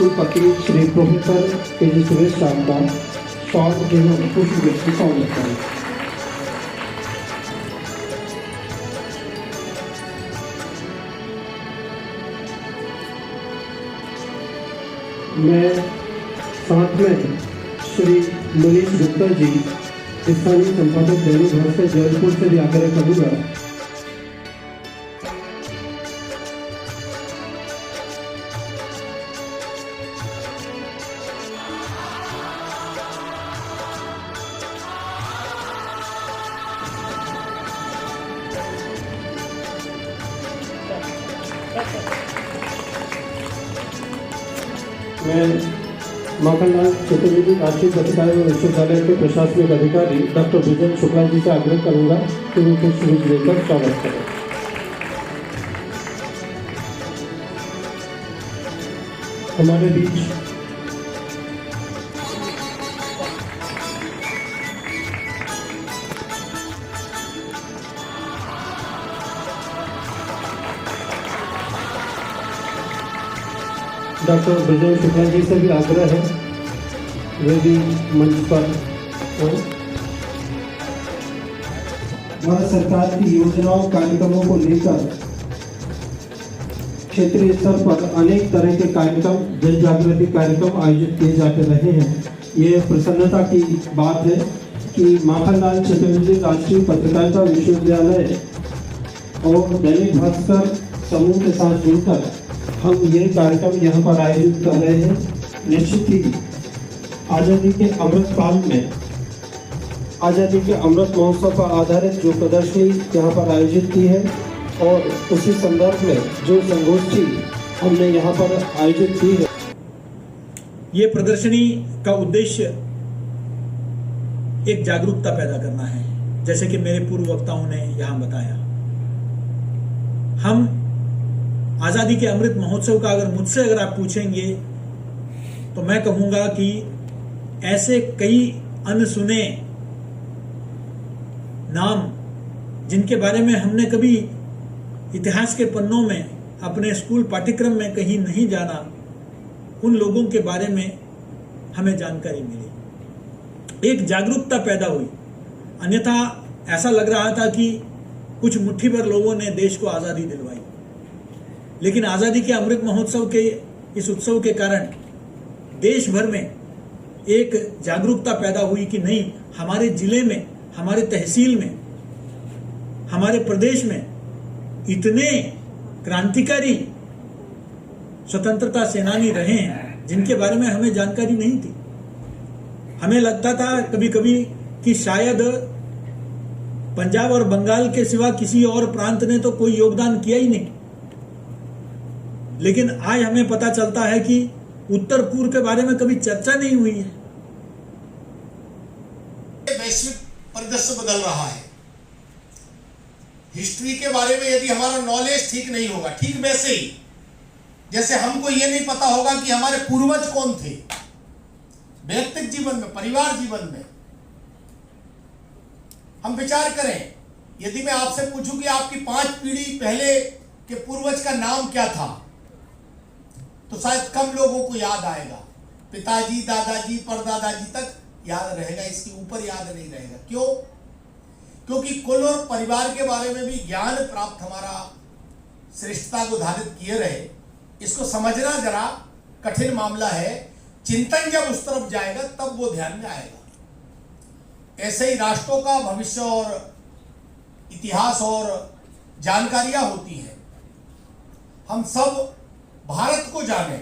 कुलपति श्री प्रोफेसर के सुरेश साहब का स्वागत एवं पुष्प व्यक्त स्वागत करें। मैं साथ में श्री मनीष गुप्ता जी स्थानीय संपादक दैनिक भास्कर जबलपुर से भी आग्रह करूँगा मैं माखनलाल चतुर्वेदी राष्ट्रीय पत्रकार एवं विश्वविद्यालय के प्रशासनिक अधिकारी डॉक्टर विजय शुक्ला जी से आग्रह करूंगा कि वो कुछ स्पीच देकर स्वागत करें। हमारे बीच डॉक्टर विजय शुक्ला जी से भी आग्रह है, वे भी मंच पर हो। भारत सरकार की योजनाओं कार्यक्रमों को लेकर क्षेत्रीय स्तर पर अनेक तरह के कार्यक्रम, जन जागृति कार्यक्रम आयोजित किए जाते रहे हैं। ये प्रसन्नता की बात है कि माखनलाल चतुर्वेदी राष्ट्रीय पत्रकारिता विश्वविद्यालय और दैनिक भास्कर समूह के साथ जुड़कर हम ये कार्यक्रम यहाँ पर आयोजित कर रहे हैं। निश्चित ही आज़ादी के अमृत काल में आज़ादी के अमृत महोत्सव पर आधारित जो प्रदर्शनी यहाँ पर आयोजित की है और उसी संदर्भ में जो संगोष्ठी हमने यहाँ पर आयोजित की है। ये प्रदर्शनी का उद्देश्य एक जागरूकता पैदा करना है, जैसे कि मेरे पूर्व वक्ताओं ने यहाँ बताया। हम आजादी के अमृत महोत्सव का अगर आप पूछेंगे तो मैं कहूंगा कि ऐसे कई अनसुने नाम जिनके बारे में हमने कभी इतिहास के पन्नों में अपने स्कूल पाठ्यक्रम में कहीं नहीं जाना, उन लोगों के बारे में हमें जानकारी मिली, एक जागरूकता पैदा हुई। अन्यथा ऐसा लग रहा था कि कुछ मुट्ठी भर लोगों ने देश को आजादी दिलवाई, लेकिन आजादी के अमृत महोत्सव के इस उत्सव के कारण देश भर में एक जागरूकता पैदा हुई कि नहीं, हमारे जिले में, हमारे तहसील में, हमारे प्रदेश में इतने क्रांतिकारी स्वतंत्रता सेनानी रहे हैं जिनके बारे में हमें जानकारी नहीं थी। हमें लगता था कभी कभी कि शायद पंजाब और बंगाल के सिवा किसी और प्रांत ने तो कोई योगदान किया ही नहीं, लेकिन आज हमें पता चलता है कि उत्तर पूर्व के बारे में कभी चर्चा नहीं हुई है। वैश्विक परिदृश्य बदल रहा है। हिस्ट्री के बारे में यदि हमारा नॉलेज ठीक नहीं होगा, ठीक वैसे ही जैसे हमको ये नहीं पता होगा कि हमारे पूर्वज कौन थे, व्यक्तिगत जीवन में, परिवार जीवन में। हम विचार करें, यदि मैं आपसे पूछूं कि आपकी 5 पीढ़ी पहले के पूर्वज का नाम क्या था, तो शायद कम लोगों को याद आएगा। पिताजी, दादाजी, परदादाजी तक याद रहेगा, इसके ऊपर याद नहीं रहेगा। क्यों? क्योंकि कुल और परिवार के बारे में भी ज्ञान प्राप्त हमारा श्रेष्ठता को धारित किए रहे। इसको समझना जरा कठिन मामला है। चिंतन जब उस तरफ जाएगा तब वो ध्यान में आएगा। ऐसे ही राष्ट्रों का भविष्य और इतिहास और जानकारियां होती हैं। हम सब भारत को जाने,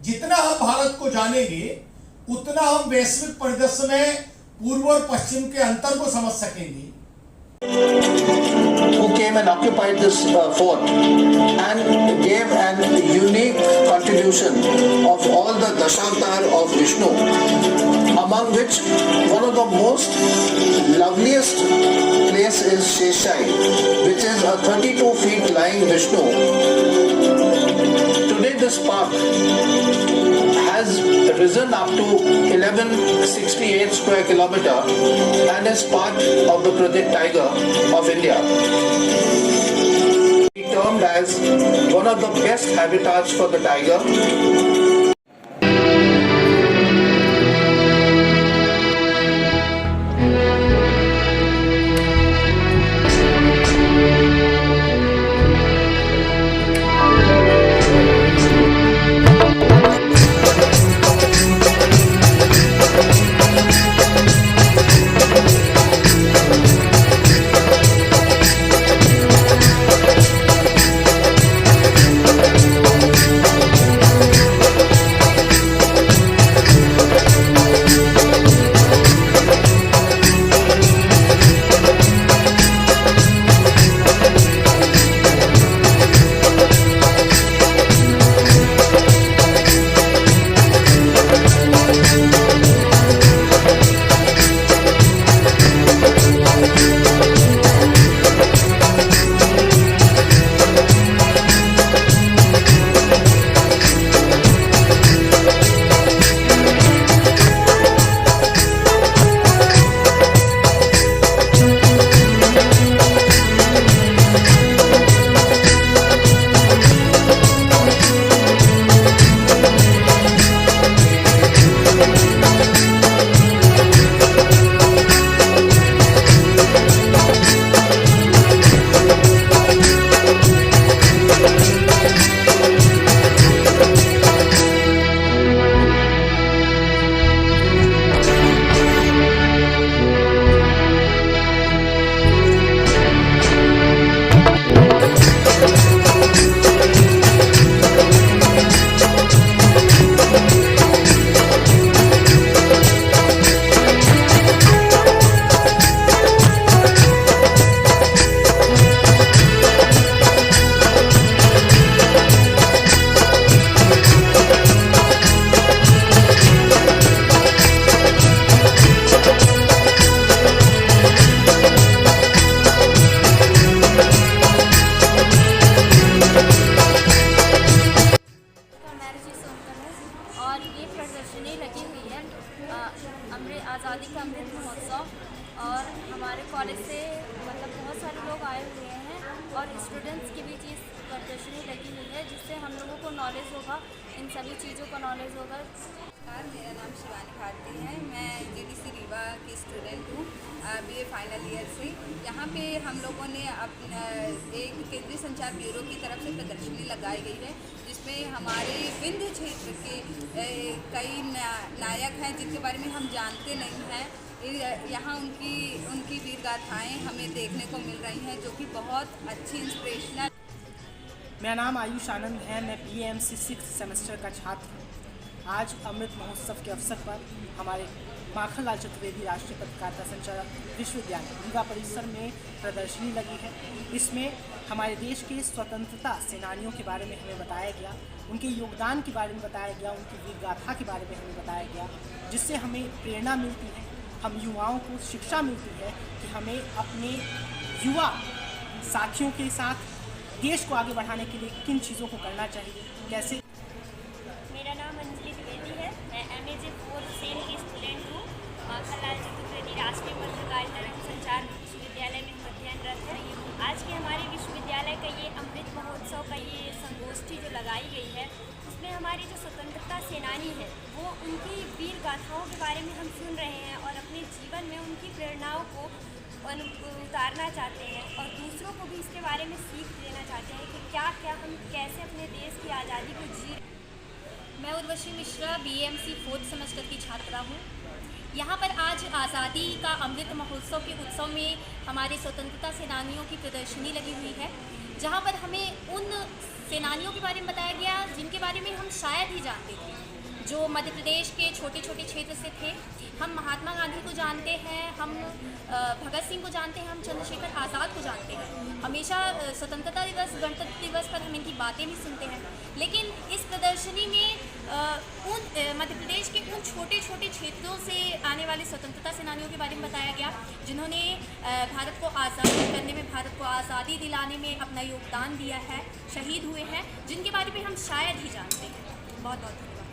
जितना हम भारत को जानेंगे उतना हम वैश्विक परिदृश्य में पूर्व और पश्चिम के अंतर को समझ सकेंगे। Who came and occupied this fort and gave an unique contribution of all the Dashavatara of Vishnu, among which one of the most loveliest place is Sheshai, which is a 32 feet lying Vishnu. Today this park has risen up to 1168 square kilometer and is part of the Project Tiger of India. Termed as one of the best habitats for the tiger. आज़ादी का अमृत महोत्सव और हमारे college से मतलब बहुत सारे लोग आए हुए हैं और स्टूडेंट्स की भी चीज़ प्रदर्शनी लगी हुई है जिससे हम लोगों को नॉलेज होगा, इन सभी चीज़ों का नॉलेज होगा। मेरा नाम शिवानी भारती है। मैं जीडीसी रीवा की स्टूडेंट हूँ, बीए फाइनल ईयर से। यहाँ पे हम लोगों ने एक केंद्रीय संचार ब्यूरो की तरफ से प्रदर्शनी लगाई गई है जिसमें हमारे विंध्य क्षेत्र के कई नायक हैं जिनके बारे में हम जानते नहीं हैं। यहाँ उनकी वीर गाथाएँ हमें देखने को मिल रही हैं जो कि बहुत अच्छी इंस्पिरेशनल। मेरा नाम आयुष आनंद है, मैं बीएएमसी 6th सेमेस्टर का छात्र हूँ। आज अमृत महोत्सव के अवसर पर हमारे माखनलाल चतुर्वेदी राष्ट्रीय पत्रकारिता संचालक विश्वविद्यालय रीवा परिसर में प्रदर्शनी लगी है। इसमें हमारे देश के स्वतंत्रता सेनानियों के बारे में हमें बताया गया, उनके योगदान के बारे में बताया गया, उनकी वीर गाथा के बारे में हमें बताया गया, जिससे हमें प्रेरणा मिलती है, हम युवाओं को शिक्षा मिलती है कि हमें अपने युवा साथियों के साथ देश को आगे बढ़ाने के लिए किन चीज़ों को करना चाहिए, कैसे। मेरा नाम अंजलि द्विवेदी है, मैं एमए उनकी वीर गाथाओं के बारे में हम सुन रहे हैं और अपने जीवन में उनकी प्रेरणाओं को उतारना चाहते हैं और दूसरों को भी इसके बारे में सीख देना चाहते हैं कि क्या क्या हम कैसे अपने देश की आज़ादी को जी। मैं Urvashi Mishra BAMC 4th semester की छात्रा हूँ। यहाँ पर आज आज़ादी का अमृत महोत्सव के उत्सव में हमारे स्वतंत्रता सेनानियों की प्रदर्शनी लगी हुई है, जहाँ पर हमें उन सेनानियों के बारे में बताया गया जिनके बारे में हम शायद ही जानते थे, जो मध्य प्रदेश के छोटे छोटे क्षेत्र से थे। हम महात्मा गांधी को जानते हैं, हम भगत सिंह को जानते हैं, हम चंद्रशेखर आज़ाद को जानते हैं। हमेशा स्वतंत्रता दिवस, गणतंत्र दिवस पर हम इनकी बातें भी सुनते हैं, लेकिन इस प्रदर्शनी में उन मध्य प्रदेश के उन छोटे छोटे क्षेत्रों से आने वाले स्वतंत्रता सेनानियों के बारे में बताया गया, जिन्होंने भारत को आज़ाद करने में, भारत को आज़ादी दिलाने में अपना योगदान दिया है, शहीद हुए हैं, जिनके बारे में हम शायद ही जानते हैं। बहुत बहुत धन्यवाद।